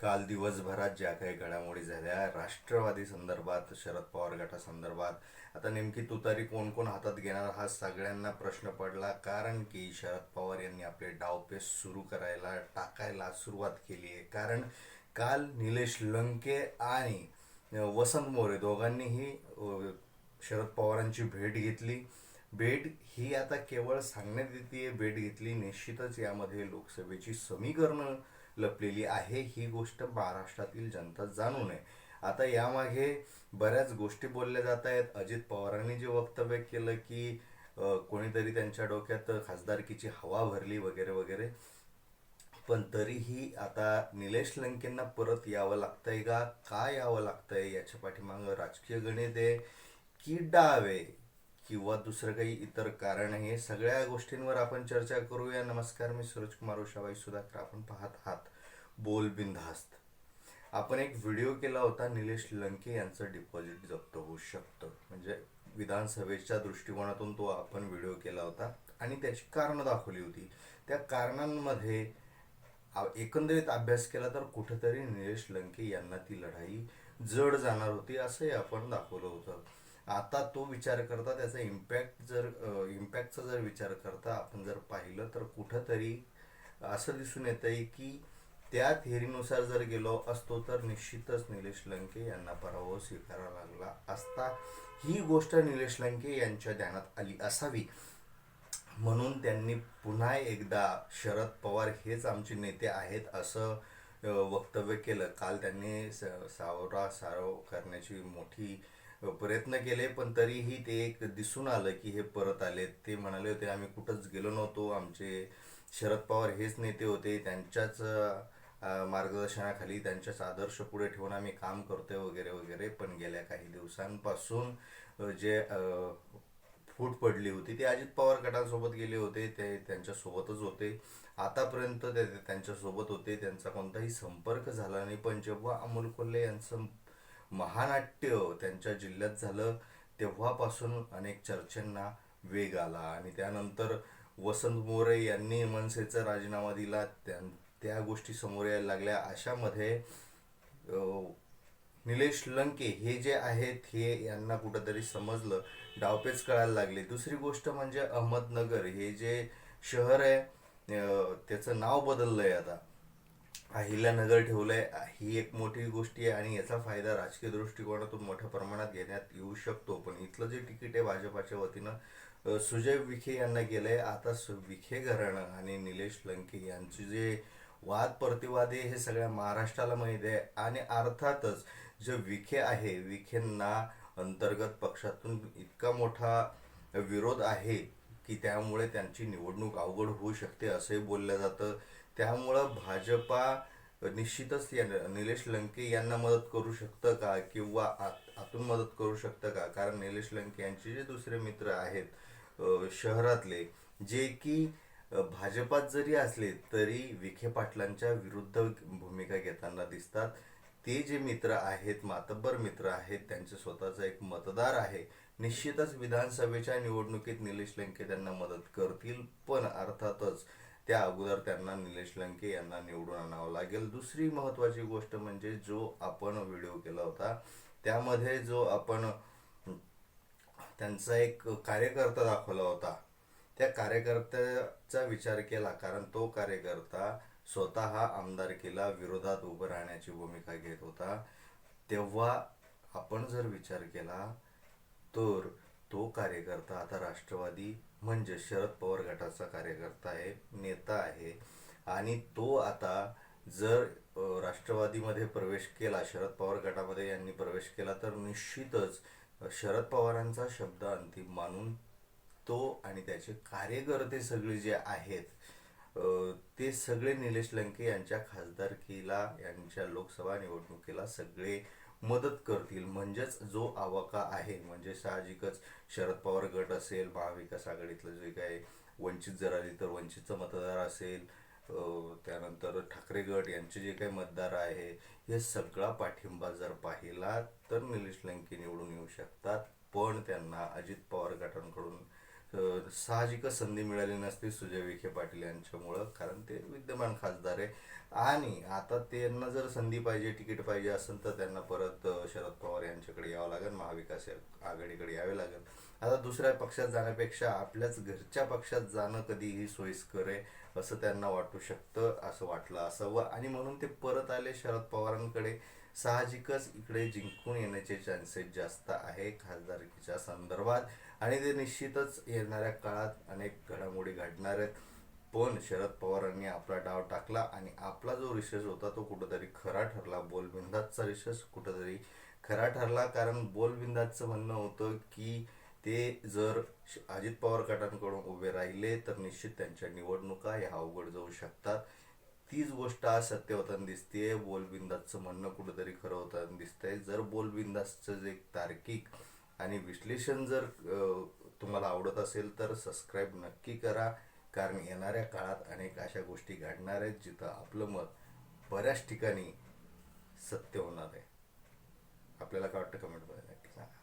काल दिवसभरात ज्या काही घडामोडी झाल्या राष्ट्रवादी संदर्भात, शरद पवार गटासंदर्भात, आता नेमकी तुतारी कोण कोण हातात घेणार हा सगळ्यांना प्रश्न पडला. कारण की शरद पवार यांनी आपले डावपेच सुरू करायला टाकायला सुरुवात केली आहे. कारण काल निलेश लंके आणि वसंत मोरे दोघांनीही शरद पवारांची भेट घेतली. भेट ही आता केवळ सांगण्यात येते भेट घेतली, निश्चितच यामध्ये लोकसभेची समीकरणं लपलेली आहे ही गोष्ट महाराष्ट्रातील जनता जाणू नये. आता यामागे बऱ्याच गोष्टी बोलल्या जात आहेत. अजित पवारांनी जे वक्तव्य केलं की कोणीतरी त्यांच्या डोक्यात खासदारकीची हवा भरली वगैरे वगैरे, पण तरीही आता निलेश लंकेंना परत यावं लागतंय का यावं लागतंय याच्या पाठीमागं राजकीय गणित आहे की डाव आहे किंवा दुसरं काही इतर कारण आहे. सगळ्या गोष्टींवर आपण चर्चा करूया. नमस्कार, मी सूरज कुमार उशाबाई सुधाकर. आपण पाहत आहात बोल बिनधास्त. आपण एक व्हिडिओ केला होता, निलेश लंके यांचं डिपॉझिट जप्त होऊ शकतं, म्हणजे विधानसभेच्या दृष्टिकोनातून तो आपण व्हिडिओ केला होता आणि त्याची कारणं दाखवली होती. त्या कारणांमध्ये एकंदरीत अभ्यास केला तर कुठेतरी निलेश लंके यांना ती लढाई जड जाणार होती असंही आपण दाखवलं होतं. आता तो विचार करता त्याचा इम्पॅक्टचा जर विचार करता आपण जर पाहिलं तर कुठंतरी असं दिसून येतंय की त्या थेरीनुसार जर गेलो असतो तर निश्चितच निलेश लंके यांना पराभव स्वीकारावा लागला असता. ही गोष्ट निलेश लंके यांच्या ध्यानात आली असावी, म्हणून त्यांनी पुन्हा एकदा शरद पवार हेच आमचे नेते आहेत असं वक्तव्य केलं. काल त्यांनी सारव करण्याची मोठी प्रयत्न केले, पण तरीही ते एक दिसून आलं की हे परत आले. ते म्हणाले होते आम्ही कुठंच गेलो नव्हतो, आमचे शरद पवार हेच नेते होते, त्यांच्याच मार्गदर्शनाखाली त्यांच्याच आदर्श पुढे ठेवून आम्ही काम करतोय वगैरे वगैरे. पण गेल्या काही दिवसांपासून जे फूट पडली होती ते अजित पवार गटांसोबत गेले होते, ते त्यांच्यासोबतच होते, आतापर्यंत ते त्यांच्यासोबत होते, त्यांचा कोणताही संपर्क झाला नाही. पण जेव्हा अमोल कोल्हे यांचं महानाट्य त्यांच्या जिल्ह्यात झालं तेव्हापासून अनेक चर्चांना वेग आला आणि त्यानंतर वसंत मोरे यांनी मनसेचा राजीनामा दिला, त्या गोष्टी समोर यायला लागल्या. अशामध्ये निलेश लंके हे जे आहेत हे यांना कुठंतरी समजलं, डावपेच कळायला लागले. दुसरी गोष्ट म्हणजे अहमदनगर हे जे शहर आहे त्याचं नाव बदललंय, आता अहिल्यानगर ठेवलंय. ही एक मोठी गोष्टी आहे आणि याचा फायदा राजकीय दृष्टिकोनातून मोठ्या प्रमाणात घेण्यात येऊ शकतो. पण इथलं जे तिकीट आहे भाजपाच्या वतीनं सुजय विखे यांना गेलंय. आता विखे घराणं आणि निलेश लंके यांचे जे वाद प्रतिवाद आहे हे सगळ्या महाराष्ट्राला माहीत आहे. आणि अर्थातच जे विखे आहे, विखेंना अंतर्गत पक्षातून इतका मोठा विरोध आहे की त्यामुळे त्यांची निवडणूक अवघड होऊ शकते असंही बोललं जातं. त्यामुळं भाजपा निश्चितच निलेश लंके यांना मदत करू शकतं का किंवा आतून मदत करू शकतं का. कारण निलेश लंके यांचे जे दुसरे मित्र आहेत शहरातले, जे की भाजपात जरी असले तरी विखे पाटलांच्या विरुद्ध भूमिका घेताना दिसतात. ते जे मित्र आहेत, मातब्बर मित्र आहेत, त्यांचे स्वतःचा एक मतदार आहे, निश्चितच विधानसभेच्या निवडणुकीत निलेश लंके त्यांना मदत करतील. पण अर्थातच त्या अगोदर त्यांना निलेश लंके यांना निवडून आणावं लागेल. दुसरी महत्त्वाची गोष्ट म्हणजे जो आपण व्हिडिओ केला होता त्यामध्ये जो आपण त्यांचा एक कार्यकर्ता दाखवला होता, त्या कार्यकर्त्याचा विचार केला. कारण तो कार्यकर्ता स्वतः आमदारकीला विरोधात उभं राहण्याची भूमिका घेत होता. तेव्हा आपण जर विचार केला तर तो कार्यकर्ता आता राष्ट्रवादी म्हणजे शरद पवार गटाचा कार्यकर्ता आहे, नेता आहे. आणि तो आता जर राष्ट्रवादीमध्ये प्रवेश केला, शरद पवार गटामध्ये यांनी प्रवेश केला तर निश्चितच शरद पवारांचा शब्द अंतिम मानून तो आणि त्याचे कार्यकर्ते सगळे जे आहेत ते सगळे निलेश लंके यांच्या खासदारकीला, यांच्या लोकसभा निवडणुकीला सगळे मदत करतील. म्हणजेच जो आवाका आहे, म्हणजे साहजिकच शरद पवार गट असेल, महाविकास आघाडीतलं जे काय वंचित जर आली तर वंचितचं मतदार असेल, त्यानंतर ठाकरे गट यांचे जे काही मतदार आहे, हे सगळा पाठिंबा जर पाहिला तर निलेश लंके निवडून येऊ शकतात. पण त्यांना अजित पवार गटांकडून साहजिकच संधी मिळाली नसती सुजय विखे पाटील यांच्यामुळं, कारण ते विद्यमान खासदार आहे. आणि आता त्यांना जर संधी पाहिजे, तिकीट पाहिजे असेल तर त्यांना परत शरद पवार यांच्याकडे यावं लागेल, महाविकास आघाडीकडे यावे लागेल. आता दुसऱ्या पक्षात जाण्यापेक्षा आपल्याच घरच्या पक्षात जाणं कधीही सोयीस्कर आहे असं त्यांना वाटू शकतं, असं वाटलं असावं आणि म्हणून ते परत आले शरद पवारांकडे. साहजिकच इकडे जिंकून येण्याचे चान्सेस जास्त आहे खासदारकीच्या संदर्भात आणि ते निश्चितच येणाऱ्या काळात अनेक घडामोडी घडणार आहेत. पण शरद पवारांनी आपला डाव टाकला आणि आपला जो रिसर्च होता तो कुठंतरी खरा ठरला. बोलबिंदाचा रिसर्च कुठंतरी खरा ठरला, कारण बोलबिंदाचं म्हणणं होतं की ते जर अजित पवार गटांकडून उभे राहिले तर निश्चित त्यांच्या निवडणुका ह्या अवघड जाऊ शकतात. तीच गोष्ट आज सत्य होताना दिसतेय. बोलबिंदाचं म्हणणं कुठंतरी खरं होताना दिसतंय. जर बोलबिंदाचं जे तार्किक आणि विश्लेषण जर तुम्हाला आवडत असेल तर सबस्क्राईब नक्की करा, कारण येणाऱ्या काळात अनेक अशा गोष्टी घडणार आहेत जिथं आपलं मत बऱ्याच ठिकाणी सत्य होणार आहे. आपल्याला काय वाटतं कमेंटमध्ये नक्की सांगा.